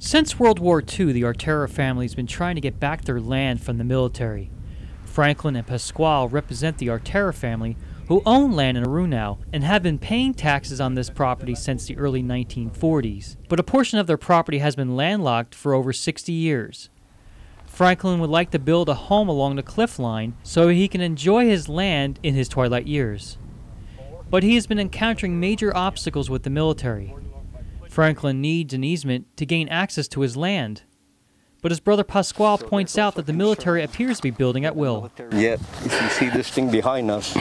Since World War II, the Artero family has been trying to get back their land from the military. Franklin and Pasquale represent the Artero family, who own land in Urunao and have been paying taxes on this property since the early 1940s. But a portion of their property has been landlocked for over 60 years. Franklin would like to build a home along the cliff line so he can enjoy his land in his twilight years. But he has been encountering major obstacles with the military. Franklin needs an easement to gain access to his land. But his brother Pasquale points out that the military appears to be building at will. Yet, if you see this thing behind us,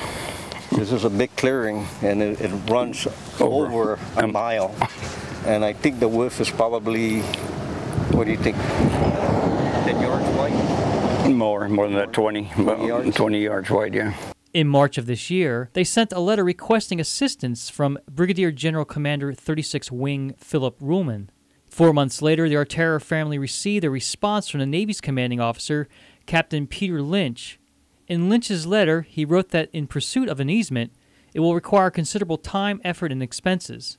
this is a big clearing, and it runs over a mile. And I think the width is probably, what do you think, 10 yards wide? More than that, 20 yards wide, yeah. In March of this year, they sent a letter requesting assistance from Brigadier General Commander 36th Wing Philip Ruhlman. 4 months later, the Artero family received a response from the Navy's commanding officer, Captain Peter Lynch. In Lynch's letter, he wrote that in pursuit of an easement, it will require considerable time, effort, and expenses.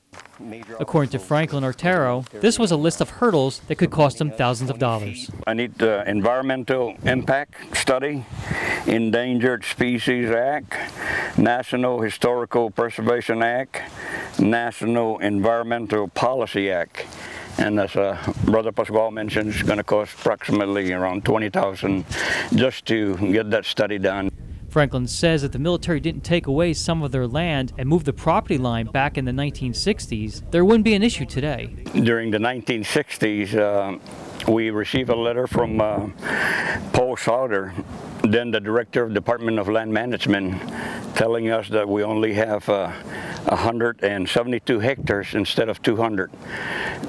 According to Franklin Artero, this was a list of hurdles that could cost him thousands of dollars. I need the Environmental Impact Study, Endangered Species Act, National Historical Preservation Act, National Environmental Policy Act. And as Brother Pasquale mentioned, it's going to cost approximately around $20,000 just to get that study done. Franklin says that the military didn't take away some of their land and move the property line back in the 1960s, there wouldn't be an issue today. During the 1960s, we received a letter from Paul Sauter, then the Director of Department of Land Management, telling us that we only have 172 hectares instead of 200,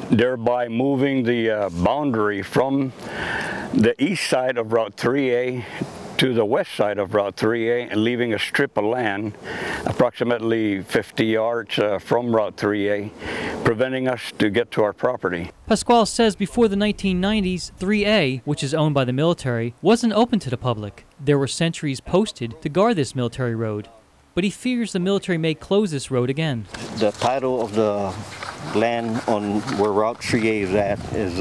thereby moving the boundary from the east side of Route 3A to the west side of Route 3A and leaving a strip of land approximately 50 yards from Route 3A, preventing us to get to our property. Pasquale says before the 1990s, 3A, which is owned by the military, wasn't open to the public. There were sentries posted to guard this military road. But he fears the military may close this road again. The title of the land on where Route 3A is at it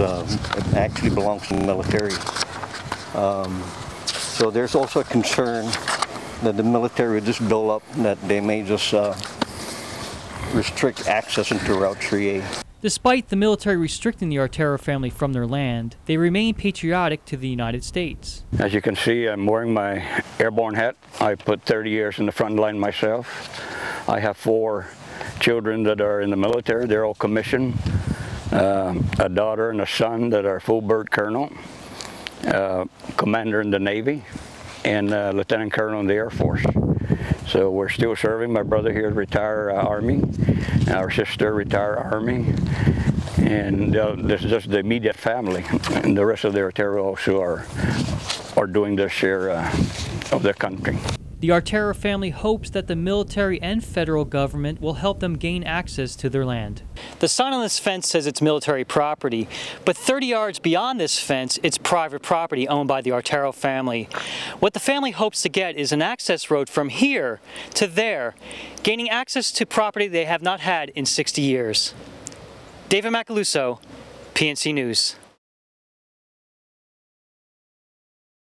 actually belongs to the military. So there's also a concern that the military would just build up, that they may just restrict access into Route 3A. Despite the military restricting the Artero family from their land, they remain patriotic to the United States. As you can see, I'm wearing my airborne hat. I put 30 years in the front line myself. I have 4 children that are in the military. They're all commissioned. A daughter and a son that are full bird colonel, commander in the Navy, and lieutenant colonel in the Air Force. So we're still serving. My brother here is retired Army, our sister retired Army, and this is just the immediate family. And the rest of the Artero also are doing their share of their country. The Artero family hopes that the military and federal government will help them gain access to their land. The sign on this fence says it's military property, but 30 yards beyond this fence, it's private property owned by the Artero family. What the family hopes to get is an access road from here to there, gaining access to property they have not had in 60 years. David Macaluso, PNC News.